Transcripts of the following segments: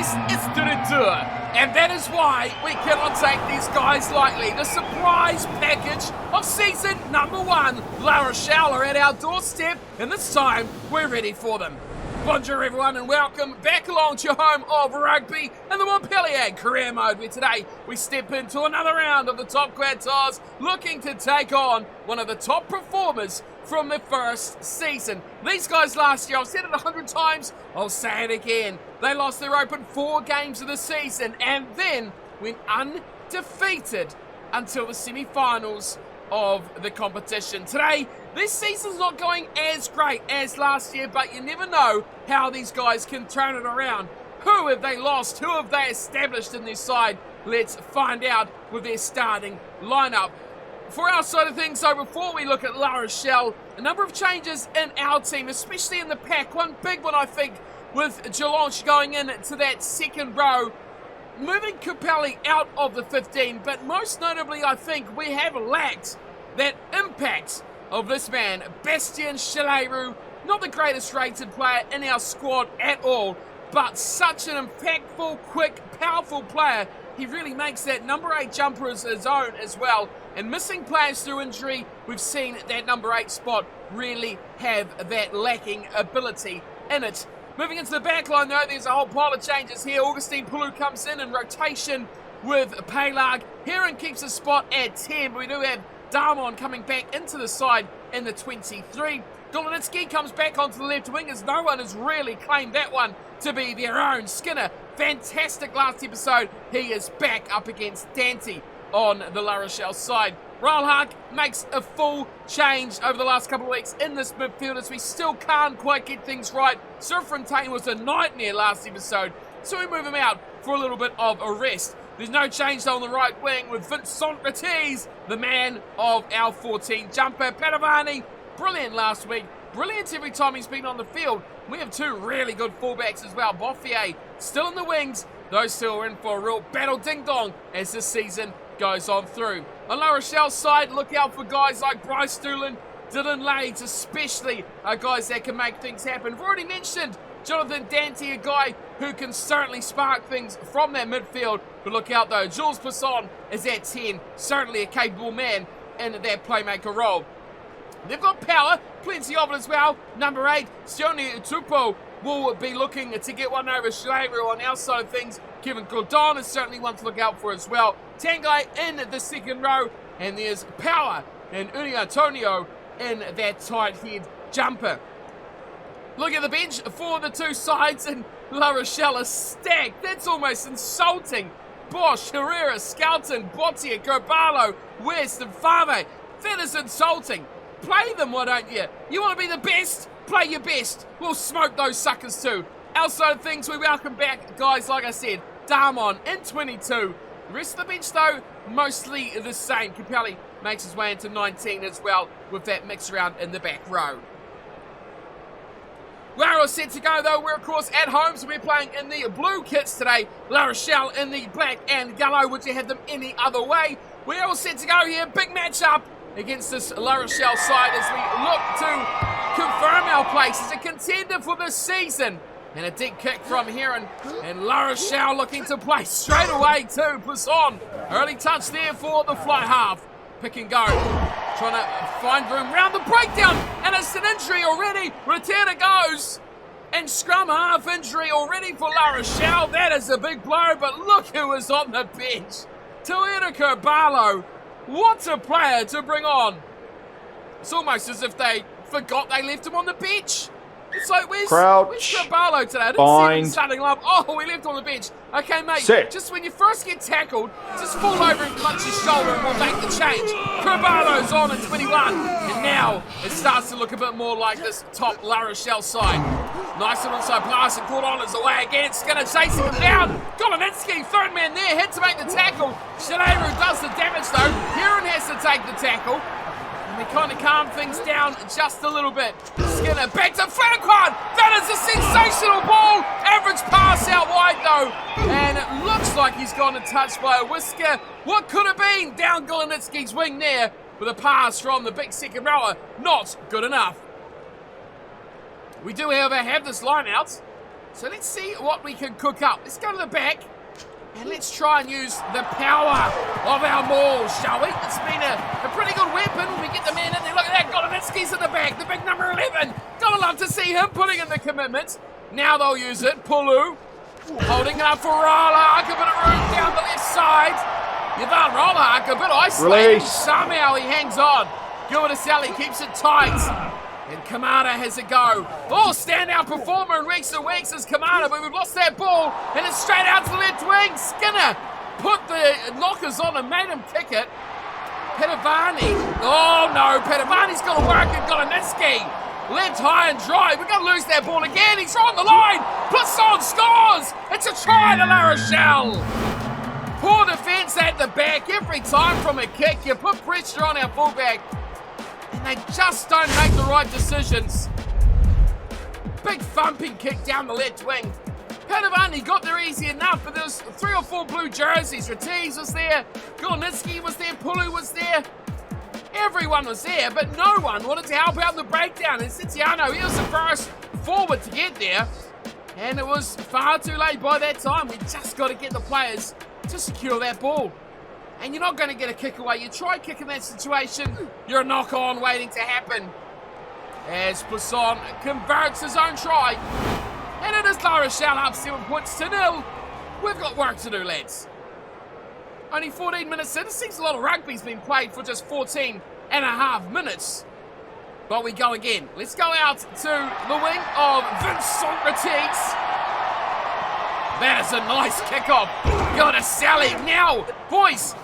This is the return, and that is why we cannot take these guys lightly. The surprise package of season number 1. La Rochelle are at our doorstep, and this time we're ready for them. Bonjour everyone and welcome back along to your home of rugby in the Montpellier career mode, where today we step into another round of the top quad tours, looking to take on one of the top performers from the first season. These guys last year, I've said it 100 times, I'll say it again. They lost their open 4 games of the season and then went undefeated until the semi-finals of the competition. Today, this season's not going as great as last year, but you never know how these guys can turn it around. Who have they lost? Who have they established in their side? Let's find out with their starting lineup. For our side of things, though, before we look at La Rochelle, a number of changes in our team, especially in the pack. One big one, I think, with Geelong going into that second row, moving Capelli out of the 15, but most notably, I think we have lacked that impact of this man, Bastien Chaleru. Not the greatest rated player in our squad at all, but such an impactful, quick, powerful player. He really makes that number 8 jumper as his own as well. And missing players through injury, we've seen that number 8 spot really have that lacking ability in it. Moving into the back line though, there's a whole pile of changes here. Augustine Pulu comes in rotation with Pelag. Heron keeps his spot at 10, but we do have Darmon coming back into the side in the 23. Golonitsky comes back onto the left wing as no one has really claimed that one to be their own. Skinner, fantastic last episode. He is back up against Dante on the La Rochelle side. Ralhak makes a full change over the last couple of weeks in this midfield as we still can't quite get things right. Sir Fontaine was a nightmare last episode, so we move him out for a little bit of a rest. There's no change though on the right wing with Vincent Rattiz, the man of our 14 jumper. Padavani, brilliant last week. Brilliant every time he's been on the field. We have 2 really good fullbacks as well. Boffier still in the wings. Those 2 are in for a real battle ding-dong as this season goes on through. On La Rochelle's side, look out for guys like Bryce Doolan, Dylan Lades, especially guys that can make things happen. I've already mentioned Jonathan Dante, a guy who can certainly spark things from that midfield. But look out though, Jules Passon is at 10, certainly a capable man in that playmaker role. They've got power, plenty of it as well. Number 8, Sione Utupo will be looking to get one over Schleimer on our side of things. Kevin Gordon is certainly one to look out for as well. Tanguy in the second row, and there's power and Uni Antonio in that tight head jumper. Look at the bench for the 2 sides, and La Rochelle is stacked. That's almost insulting. Bosch, Herrera, Skelton, Bottia, Gobalo, West, and Fave. That is insulting. Play them, why don't you? You want to be the best? Play your best. We'll smoke those suckers too. Outside of things, we welcome back guys, like I said, Darmon in 22. The rest of the bench, though, mostly the same. Capelli makes his way into 19 as well with that mix around in the back row. We're all set to go, though. We're, of course, at home, so we're playing in the blue kits today. La Rochelle in the black and yellow. Would you have them any other way? We're all set to go here. Big matchup against this La Rochelle side as we look to confirm our place as a contender for this season. And a deep kick from Heron, and La Rochelle looking to play straight away too. Poisson, early touch there for the fly half. Pick and go, trying to find room round the breakdown, and it's an injury already. Returner goes, and scrum half injury already for La Rochelle. That is a big blow, but look who is on the bench. Tuera Kerbalo, what a player to bring on. It's almost as if they forgot they left him on the bench. It's like, where's Kerbalo today? I didn't see him starting up. Oh, we left on the bench. Okay, mate, just when you first get tackled, just fall over and clutch your shoulder and we'll make the change. Kerbalo's on at 21, and now it starts to look a bit more like this top La Rochelle side. Nice little inside pass, and Gordon is away again. Skinner chasing him down. Golonitsky, third man there, had to make the tackle. Shaleru does the damage though. Heron has to take the tackle. And they kind of calm things down just a little bit. Skinner back to Flanaquan. That is a sensational ball. Average pass out wide though. And it looks like he's gone untouched by a whisker. What could have been down Golonitsky's wing there with a pass from the big second rower. Not good enough. We do, however, have this line out. So let's see what we can cook up. Let's go to the back. And let's try and use the power of our maul, shall we? It's been a pretty good weapon when we get the man in there. Look at that, Golonitsky's in the back, the big number 11. Gotta love to see him putting in the commitment. Now they'll use it. Pulu holding it up for Rollak, a bit of room down the left side. Yvonne Rollak, a bit isolated. Somehow he hangs on. Gilberticelli keeps it tight. And Kamada has a go. Oh, standout performer in recent weeks is Kamada, but we've lost that ball, and it's straight out to the left wing. Skinner put the knockers on and made him kick it. Petavani. Oh, no. Petavani's got to work at Golonitsky. Left high and dry. We're going to lose that ball again. He's on the line. Plisson scores. It's a try to La Rochelle. Poor defence at the back. Every time from a kick, you put pressure on our fullback. And they just don't make the right decisions. Big thumping kick down the left wing. Petavani got there easy enough, but there was 3 or 4 blue jerseys. Ratiz was there, Golonitsky was there, Pulu was there. Everyone was there, but no one wanted to help out in the breakdown. And Sitiano, he was the first forward to get there. And it was far too late by that time. We just got to get the players to secure that ball. And you're not going to get a kick away. You try kicking that situation, you're a knock-on waiting to happen. As Plisson converts his own try. And it is La Rochelle up 7 points to 0. We've got work to do, lads. Only 14 minutes in. It seems a lot of rugby's been played for just 14 and a half minutes. But we go again. Let's go out to the wing of Vincent Ratiz. That is a nice kickoff. Got to Sally now. Boys,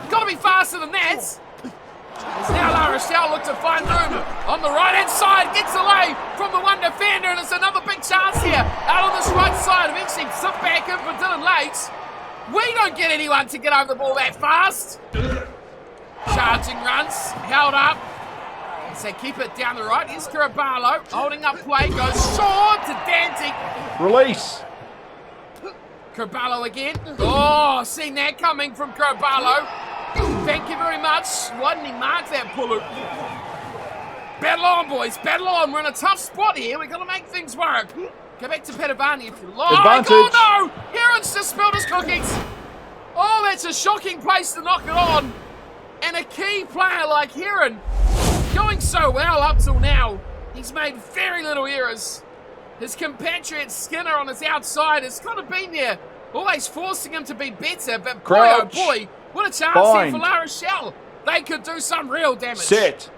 got to be faster than that. As now La Rochelle look to find room on the right-hand side. Gets away from the one defender, and it's another big chance here. Out on this right side, eventually slip back in for Dylan Lates. We don't get anyone to get over the ball that fast. Charging runs, held up. As they keep it down the right. Here's Carabalo holding up play, goes short to Dante. Release. Carballo again. Oh, seen that coming from Carballo. Thank you very much. Why didn't he mark that Pulu? Battle on, boys. Battle on. We're in a tough spot here. We've got to make things work. Go back to Petavani if you like. Advantage. Oh, no. Heron's just spilled his cookies. Oh, that's a shocking place to knock it on. And a key player like Heron, going so well up till now, he's made very little errors. His compatriot Skinner on his outside has kind of been there, always forcing him to be better. But boy, oh boy, what a chance here for La Rochelle. They could do some real damage. Set.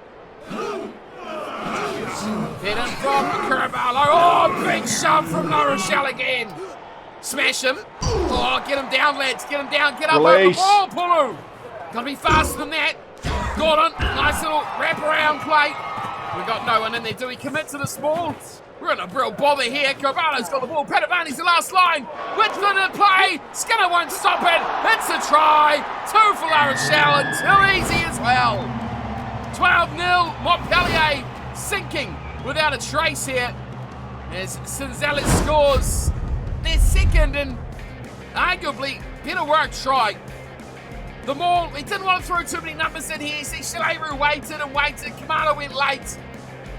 Hit in from Caraballo. Oh, big shove from La Rochelle again. Smash him. Oh, get him down, lads. Get him down. Get up over the ball, Pulu. Gotta be faster than that. Gordon, nice little wraparound play. We've got no one in there. Do we commit to the small? We're in a real bother here. Carvalho's got the ball. Petavani's the last line. Whitland in play. Skinner won't stop it. It's a try. 2 for La Rochelle and too easy as well. 12-0. Montpellier sinking without a trace here. As Cinzelis scores their second and arguably better work try. The maul, we didn't want to throw too many numbers in here. You see Shaleru waited and waited. Kamada went late.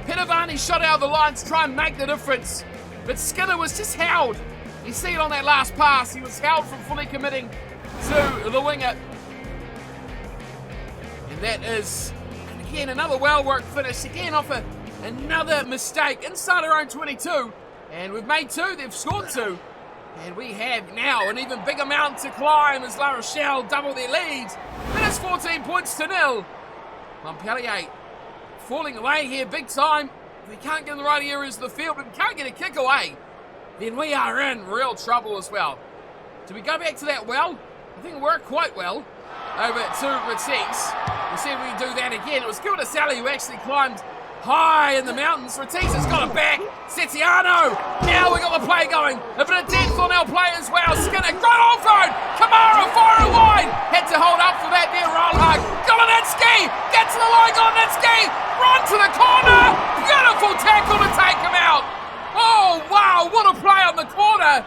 Petavani shot out of the line to try and make the difference. But Skinner was just held. You see it on that last pass. He was held from fully committing to the winger. And that is, again, another well-worked finish. Again, off another mistake inside our own 22. And we've made 2. They've scored 2. And we have now an even bigger mountain to climb as La Rochelle double their lead. And it's 14 points to 0. Montpellier falling away here big time. If we can't get in the right areas of the field, but we can't get a kick away, then we are in real trouble as well. Do we go back to that well? I think it worked quite well over to Ratiz. We'll see if we can do that again. It was Gilberticelli who actually climbed high in the mountains. Ratiz has got it back. Setiano. Now we got the play going. A bit of depth on our play as well. Skinner, great off-road. Kamara far and wide. Had to hold up for that there, Rollhug. Golonitsky. Get to the line, Golonitsky. Run to the corner. Beautiful tackle to take him out. Oh, wow. What a play on the corner.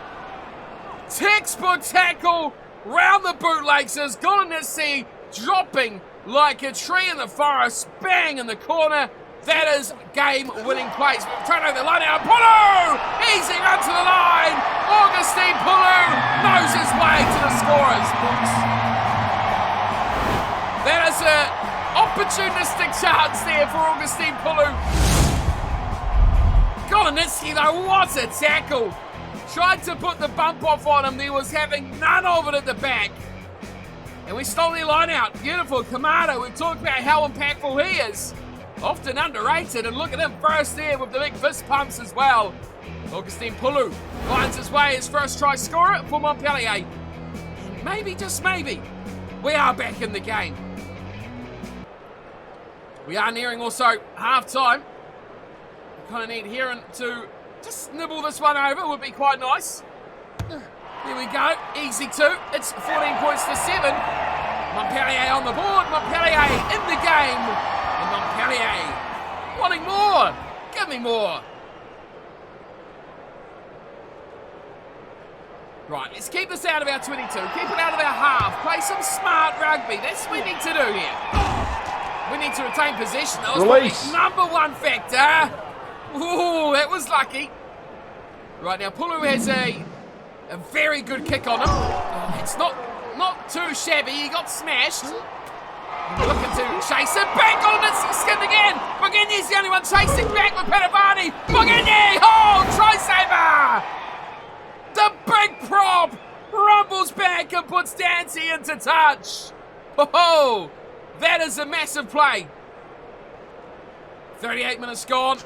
Textbook tackle round the bootlaces. Golonitsky dropping like a tree in the forest. Bang in the corner. That is game-winning plays. Trying over the line out. Pulu! Easy run to the line. Augustine Pulu knows his way to the scorer's books. That is an opportunistic chance there for Augustine Pulu. Golonitsky, though, what a tackle. Tried to put the bump off on him. He was having none of it at the back. And we stole the line out. Beautiful. Kamado, we've talked about how impactful he is. Often underrated. And look at him first there with the big fist pumps as well. Augustine Pulu finds his way his first try scorer for Montpellier. And maybe, just maybe, we are back in the game. We are nearing also half-time. We kind of need Heron to just nibble this one over. Would be quite nice. There we go. Easy 2. It's 14 points to 7. Montpellier on the board. Montpellier in the game. And Montpellier wanting more. Give me more. Right, let's keep this out of our 22. Keep it out of our half. Play some smart rugby. That's what we need to do here. We need to retain possession. That was probably number one factor. Ooh, that was lucky. Right, now Pulu has a very good kick on him. Oh, it's not too shabby. He got smashed. We're looking to chase it back on it. He's skinned again. Bogigny's the only one chasing back with Padavani. Bogigny! Oh, try saver! The big prop rumbles back and puts Dancy into touch. Oh, that is a massive play. 38 minutes gone.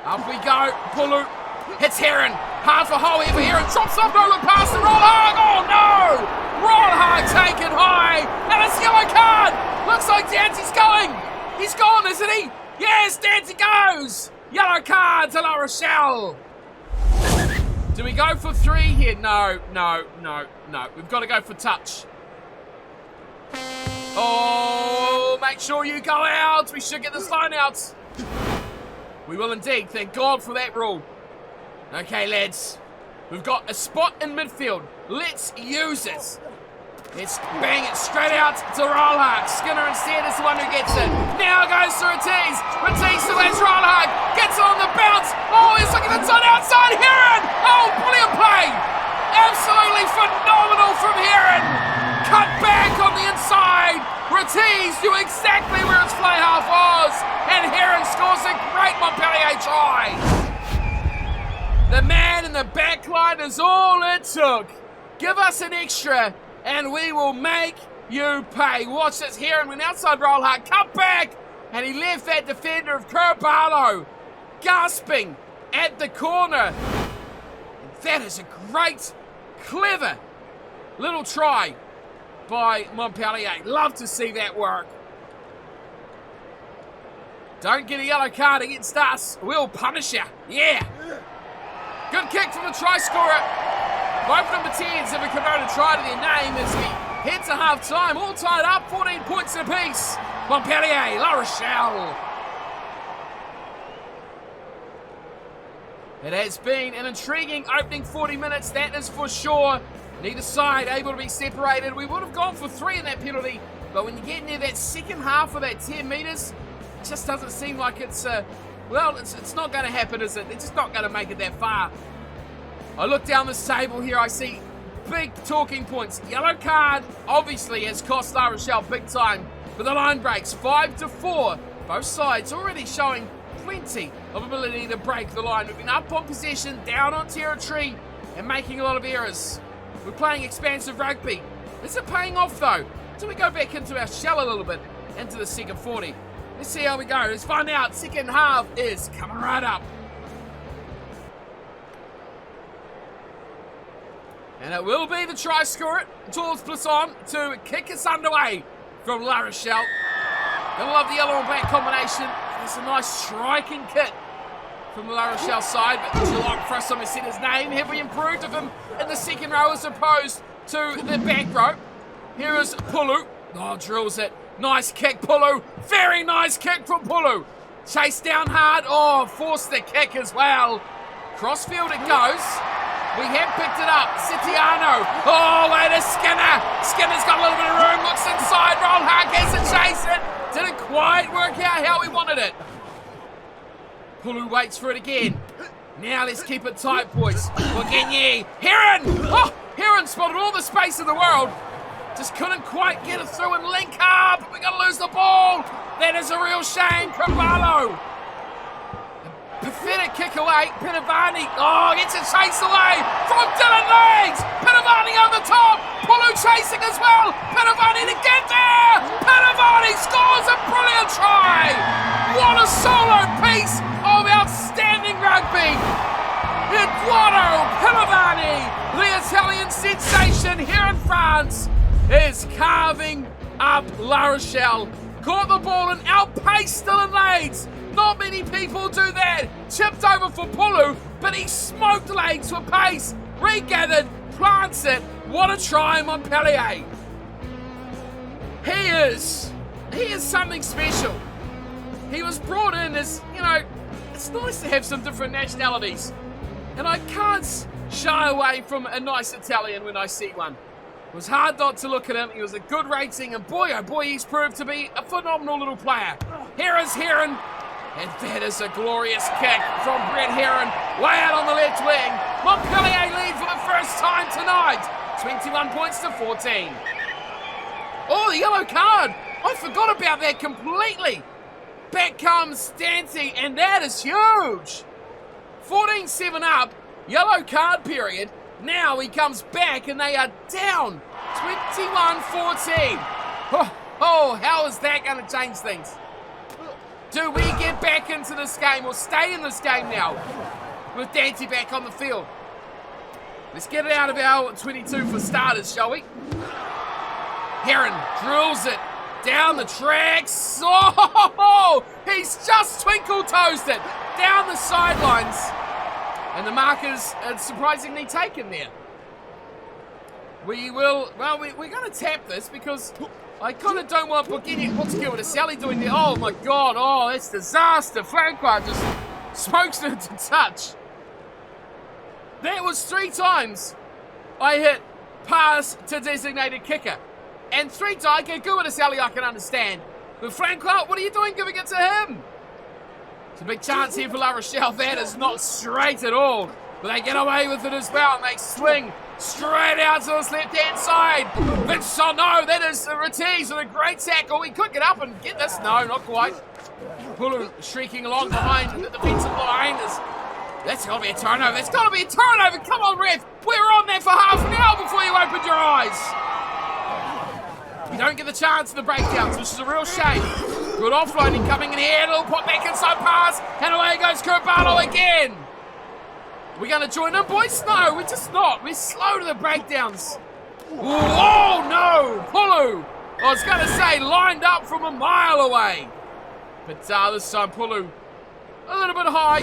Up we go. Pulu hits Heron. Half a hole here for Heron. Chops off, no look past the Rollhag. Oh no! Rollhag taken high. And it's yellow card. Looks like Dancy's going. He's gone, isn't he? Yes, Dancy goes. Yellow card to La Rochelle. Do we go for 3 here? No. We've got to go for touch. Oh, make sure you go out. We should get this line out. We will indeed. Thank God for that rule. Okay, lads. We've got a spot in midfield. Let's use it. Let's bang it straight out to Rollhag. Skinner instead is the one who gets it. Now goes to Ortiz. Ortiz to that's Rollhag. Gets it on the bounce. Oh, he's looking inside outside. Heron. Oh, brilliant play. Absolutely phenomenal from Heron. Cut back on the inside. Ortiz knew exactly where his play half was. And Heron scores a great Montpellier try. The man in the back line is all it took. Give us an extra and we will make you pay. Watch this. Heron went outside Rollhag. Cut back. And he left that defender of Carvalho gasping at the corner. That is a great, clever little try by Montpellier. Love to see that work. Don't get a yellow card against us. We'll punish you. Yeah. Good kick from the try scorer. Both number 10s have a converted try to their name as we head to half-time. All tied up, 14 points apiece. Montpellier, La Rochelle. It has been an intriguing opening 40 minutes, that is for sure. Neither side able to be separated. We would have gone for 3 in that penalty, but when you get near that second half of that 10 metres, it just doesn't seem like it's, it's not going to happen, is it? They're just not going to make it that far. I look down this table here, I see big talking points. Yellow card obviously has cost La Rochelle big time, but the line breaks 5-4. Both sides already showing plenty of ability to break the line. We've been up on possession, down on territory, and making a lot of errors. We're playing expansive rugby. Is it paying off though? Do we go back into our shell a little bit into the second 40? Let's see how we go. Let's find out. Second half is coming right up. And it will be the try scorer, Georges Plisson, to kick us underway from La Rochelle. Gonna love the yellow and black combination. It's a nice striking kick from the La Rochelle side, but Geelong for us on said his name. Have we improved of him in the second row as opposed to the back row? Here is Pulu. Oh, drills it. Nice kick, Pulu. Very nice kick from Pulu. Chased down hard. Oh, forced the kick as well. Crossfield it goes. We have picked it up. Sitiano. Oh, wait a Skinner. Skinner's got a little bit of room. Looks inside. Rollhag has to chase it. Didn't quite work out how we wanted it. Pulu waits for it again. Now let's keep it tight, boys. Bugini, Heron! Oh, Heron spotted all the space in the world. Just couldn't quite get it through and link up. We're going to lose the ball. That is a real shame. Cavallo. Pathetic kick away. Pinavani. Oh, gets a chase away from Dylan Leeds. Pinavani on the top. Pulu chasing as well. Pinavani to get there. Pinavani scores a brilliant try. What a solo piece of outstanding rugby. Eduardo Pinavani, the Italian sensation here in France, is carving up La Rochelle. Caught the ball and outpaced Dylan Leeds. Not many people do that. Chipped over for Pulu, but he smoked Leeds with pace. Regathered, plants it. What a try, Montpellier. He is something special. He was brought in as, it's nice to have some different nationalities. And I can't shy away from a nice Italian when I see one. It was hard not to look at him. He was a good rating, and boy, oh boy, he's proved to be a phenomenal little player. Here is Heron, and that is a glorious kick from Brett Heron, way out on the left wing. Montpellier lead for the first time tonight, 21 points to 14. Oh, the yellow card. I forgot about that completely. Back comes Stancy, and that is huge. 14-7 up, yellow card period. Now he comes back and they are down 21-14. Oh, how is that going to change things? Do we get back into this game or stay in this game now with Dante back on the field? Let's get it out of our 22 for starters, shall we? Heron drills it down the tracks. Oh, he's just twinkle-toesed it down the sidelines. And the markers are surprisingly taken there. We're going to tap this because I kind of don't want Bugini. What's good with a Sally doing there? Oh my God, oh, that's disaster. Francois just smokes it to touch. That was 3 times I hit pass to designated kicker. And 3 times, okay, good with a Sally I can understand. But Francois, what are you doing giving it to him? It's a big chance here for La Rochelle. That is not straight at all. But they get away with it as well, and they swing straight out to this left-hand side. Vincent, no, that is Ortiz with a great tackle. He could get up and get this. No, not quite. Pulu shrieking along behind the defensive line. That's got to be a turnover. It's got to be a turnover. Come on, ref. We were on there for half an hour before you opened your eyes. You don't get the chance in the breakdowns, which is a real shame. Good offloading coming in here. Little pop back inside pass. And away goes Cavallo again. We're going to join them, boys? No, we're just not. We're slow to the breakdowns. Oh, no. Pulu. I was going to say lined up from a mile away. But this time Pulu a little bit high.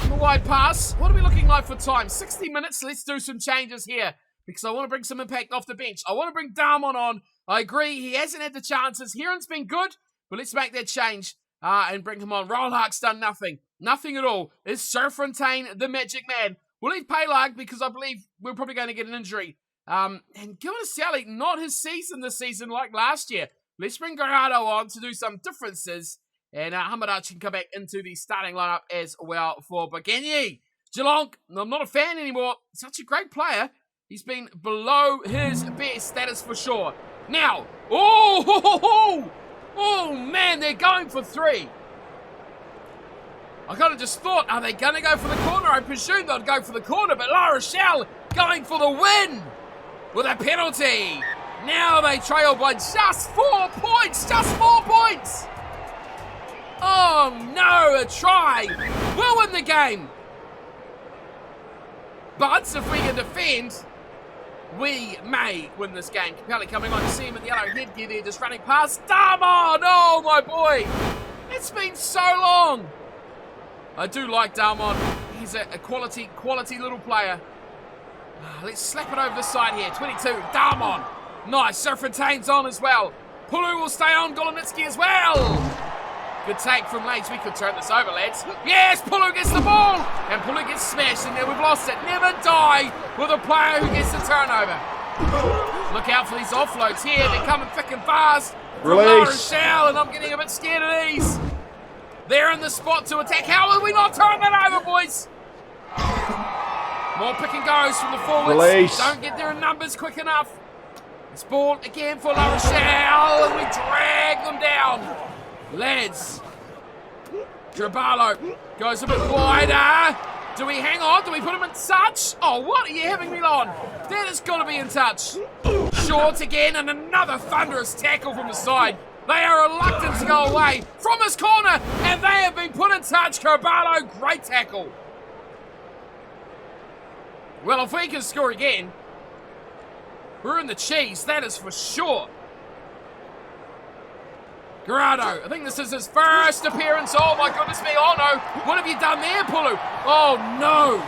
The wide pass. What are we looking like for time? 60 minutes. Let's do some changes here because I want to bring some impact off the bench. I want to bring Darmon on. I agree, he hasn't had the chances. Heron's been good, but let's make that change and bring him on. Rollhark's done nothing. Nothing at all. Is Serfontaine the magic man? We'll leave Paylag because I believe we're probably going to get an injury. And Gilnasali, not his season this season like last year. Let's bring Guerrero on to do some differences. And Hamadachi can come back into the starting lineup as well for Bugini. Geelong, I'm not a fan anymore. Such a great player. He's been below his best, that is for sure. Now, oh man, they're going for 3. I kind of just thought, are they going to go for the corner? I presume they'd go for the corner, but La Rochelle going for the win with a penalty. Now they trail by just 4 points, just 4 points. Oh no, a try. We'll win the game. But if we can defend, we may win this game. Capelli coming on to see him in the yellow headgear there, just running past. Darmon! Oh, my boy! It's been so long. I do like Darmon. He's a quality little player. Let's slap it over the side here. 22, Darmon. Nice, Serfontaine's on as well. Pulu will stay on, Golonitsky as well. Good take from Leeds. We could turn this over, lads. Yes, Pulu gets the ball. And Pulu gets smashed, and then we've lost it. Never die with a player who gets the turnover. Look out for these offloads here. They're coming thick and fast from La Rochelle, and I'm getting a bit scared of these. They're in the spot to attack. How will we not turn that over, boys? More pick and goes from the forwards. Release. Don't get there in numbers quick enough. This ball again for La Rochelle, and we drag them down. Lads. Traballo goes a bit wider. Do we hang on? Do we put him in touch? Oh, what are you having me on? That has got to be in touch. Short again, and another thunderous tackle from the side. They are reluctant to go away from his corner, and they have been put in touch. Carvalho, great tackle. Well, if we can score again, we're in the cheese, that is for sure. Grado, I think this is his first appearance. Oh my goodness me, oh no. What have you done there, Pulu? Oh no.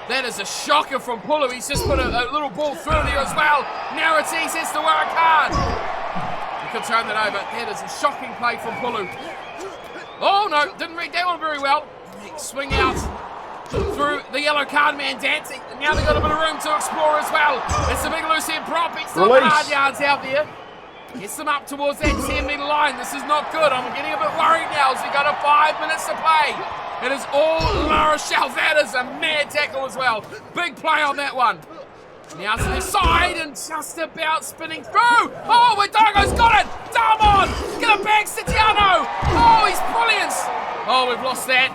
That is a shocker from Pulu. He's just put a little ball through there as well. Now it's easy to work hard. You could turn that over. That is a shocking play from Pulu. Oh no, didn't read that one very well. Swing out through the yellow card man dancing. Now they've got a bit of room to explore as well. It's a big LOOSEHEAD prop. It's still hard yards out there. Gets them up towards that 10-metre line. This is not good. I'm getting a bit worried now as we got 5 minutes to play. It is all La Rochelle. That is a mad tackle as well. Big play on that one. Now to the side and just about spinning through. Oh, Wedago's got it. Damon, get it back, Sitiano. Oh, he's brilliant. Oh, we've lost that.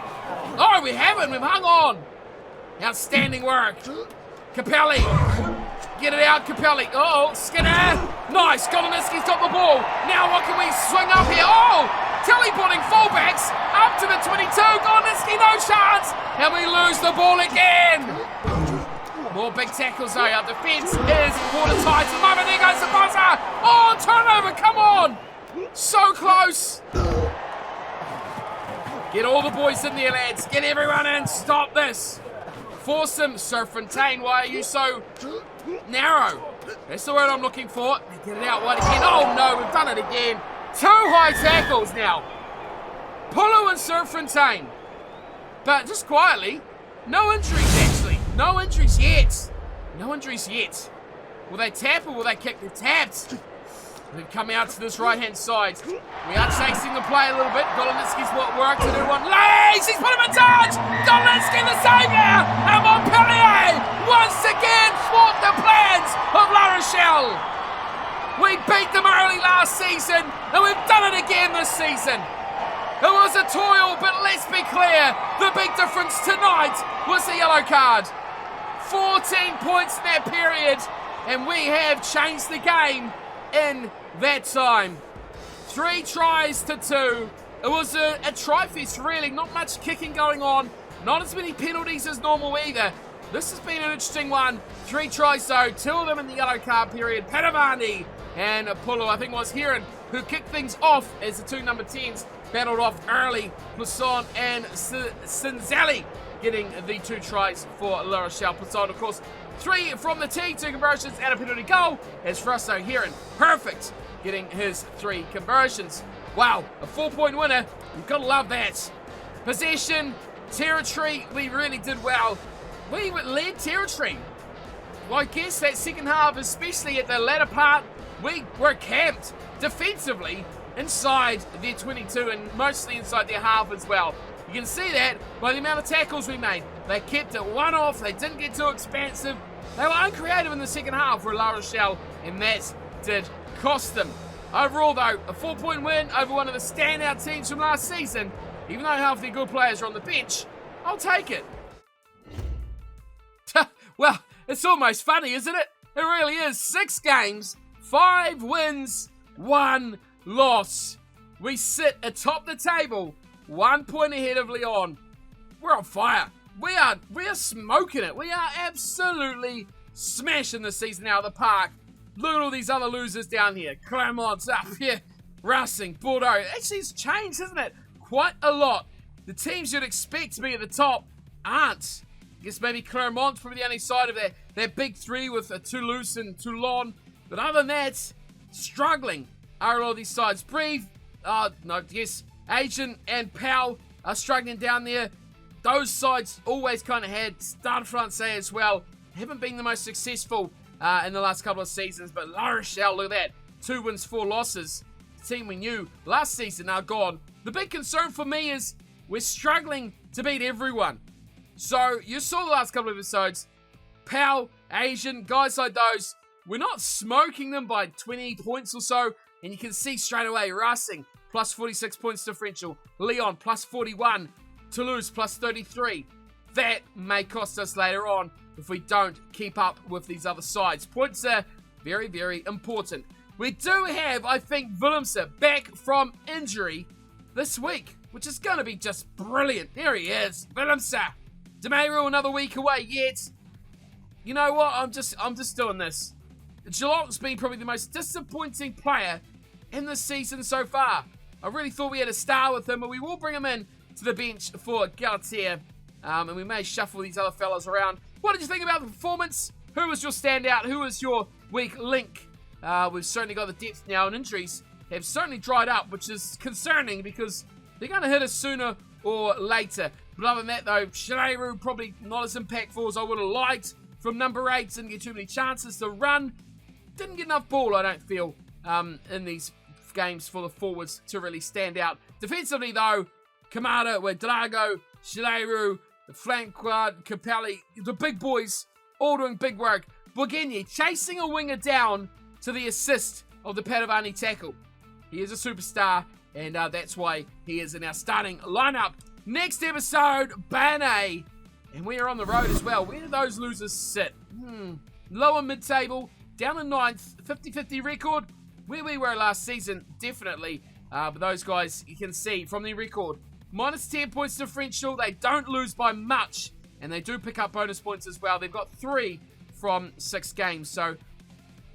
Oh, we haven't. We've hung on. Outstanding work. Capelli. Get it out, Capelli. Oh, Skinner. Nice. Goloniski's got the ball. Now what can we swing up here? Oh, teleporting fullbacks up to the 22. Goloniski, no chance. And we lose the ball again. More big tackles though. Our defence is watertight at the moment. There goes the buzzer. Oh, turnover. Come on. So close. Get all the boys in there, lads. Get everyone in. Stop this. Force him, Sir Fontaine. Why are you so narrow? That's the word I'm looking for. Get it out wide again. Oh no, we've done it again. 2 high tackles now. Pulu and Sir Fontaine. But just quietly, no injuries actually. No injuries yet. No injuries yet. Will they tap or will they kick? They're tapped. We've come out to this right-hand side. We are chasing the play a little bit. Goloniski's work to do one. Lays! He's put him in touch! Goloniski the saviour! And Montpellier once again thwart the plans of La Rochelle. We beat them early last season, and we've done it again this season. It was a toil, but let's be clear. The big difference tonight was the yellow card. 14 points in that period, and we have changed the game in that time. 3 tries to 2. It was a try fest, really. Not much kicking going on. Not as many penalties as normal either. This has been an interesting one. 3 tries though, 2 of them in the yellow card period. Padavani and Pulu, I think was Heron, who kicked things off as the 2 number 10s battled off early. Plasson and Sinzali getting the 2 tries for La Rochelle. Plasson, of course, 3 from the tee, 2 conversions and a penalty goal. As for us, Heron, perfect, getting his 3 conversions. Wow, a 4-point winner. You've got to love that. Possession, territory, we really did well. We led territory. Well, I guess that second half, especially at the latter part, we were camped defensively inside their 22 and mostly inside their half as well. You can see that by the amount of tackles we made. They kept it one off. They didn't get too expansive. They were uncreative in the second half for La Rochelle, and that did cost them. Overall, though, a 4-point win over one of the standout teams from last season. Even though half their good players are on the bench, I'll take it. Well, it's almost funny, isn't it? It really is. 6 games, 5 wins, 1 loss. We sit atop the table, 1 point ahead of Lyon. We're on fire. We are smoking it. We are absolutely smashing this season out of the park. Look at all these other losers down here. Clermont's up here. Racing, Bordeaux. Actually, it's changed, hasn't it? Quite a lot. The teams you'd expect to be at the top aren't. I guess maybe Clermont's probably the only side of that big 3 with Toulouse and Toulon. But other than that, struggling are all these sides. Brive, Asian and Pau are struggling down there. Those sides always kind of had Stade Francais as well. Haven't been the most successful in the last couple of seasons. But La Rochelle, look at that. 2 wins, 4 losses. team we knew last season are gone. The big concern for me is we're struggling to beat everyone. So, you saw the last couple of episodes. Pal, Asian, guys like those, we're not smoking them by 20 points or so. And you can see straight away, Racing, plus 46 points differential. Leon, plus 41. Toulouse, plus 33. That may cost us later on if we don't keep up with these other sides. Points are very, very important. We do have, I think, Willemse back from injury this week, which is going to be just brilliant. There he is, Willemse. Demeru another week away yet. You know what? I'm just doing this. Geelong's been probably the most disappointing player in this season so far. I really thought we had a star with him, but we will bring him in to the bench for Galtier. And we may shuffle these other fellas around. What did you think about the performance? Who was your standout? Who was your weak link? We've certainly got the depth now, and injuries have certainly dried up, which is concerning because they're going to hit us sooner or later. But other than that, though, Shaleru probably not as impactful as I would have liked from number 8. Didn't get too many chances to run. Didn't get enough ball, I don't feel, in these games for the forwards to really stand out. Defensively, though, Kamada, Drago, Shaleru, the flank guard, Capelli, the big boys, all doing big work. Borgenye chasing a winger down to the assist of the Padovani tackle. He is a superstar, and that's why he is in our starting lineup. Next episode, Bane. And we are on the road as well. Where do those losers sit? Lower mid-table, down in 9th, 50-50 record. Where we were last season, definitely. But those guys, you can see from the record, minus 10 points differential. They don't lose by much, and they do pick up bonus points as well. They've got 3 from 6 games, so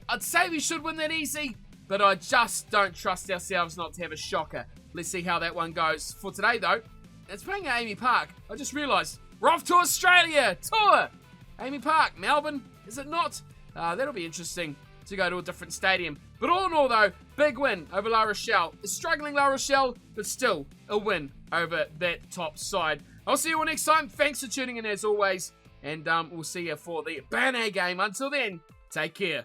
I'd say we should win that easy, but I just don't trust ourselves not to have a shocker. Let's see how that one goes. For today, though, it's playing at Amy Park. I just realised we're off to Australia tour. Amy Park, Melbourne, is it not? That'll be interesting to go to a different stadium. But all in all, though, big win over La Rochelle. A struggling La Rochelle, but still a win over that top side. I'll see you all next time. Thanks for tuning in as always. And we'll see you for the Bane game. Until then, take care.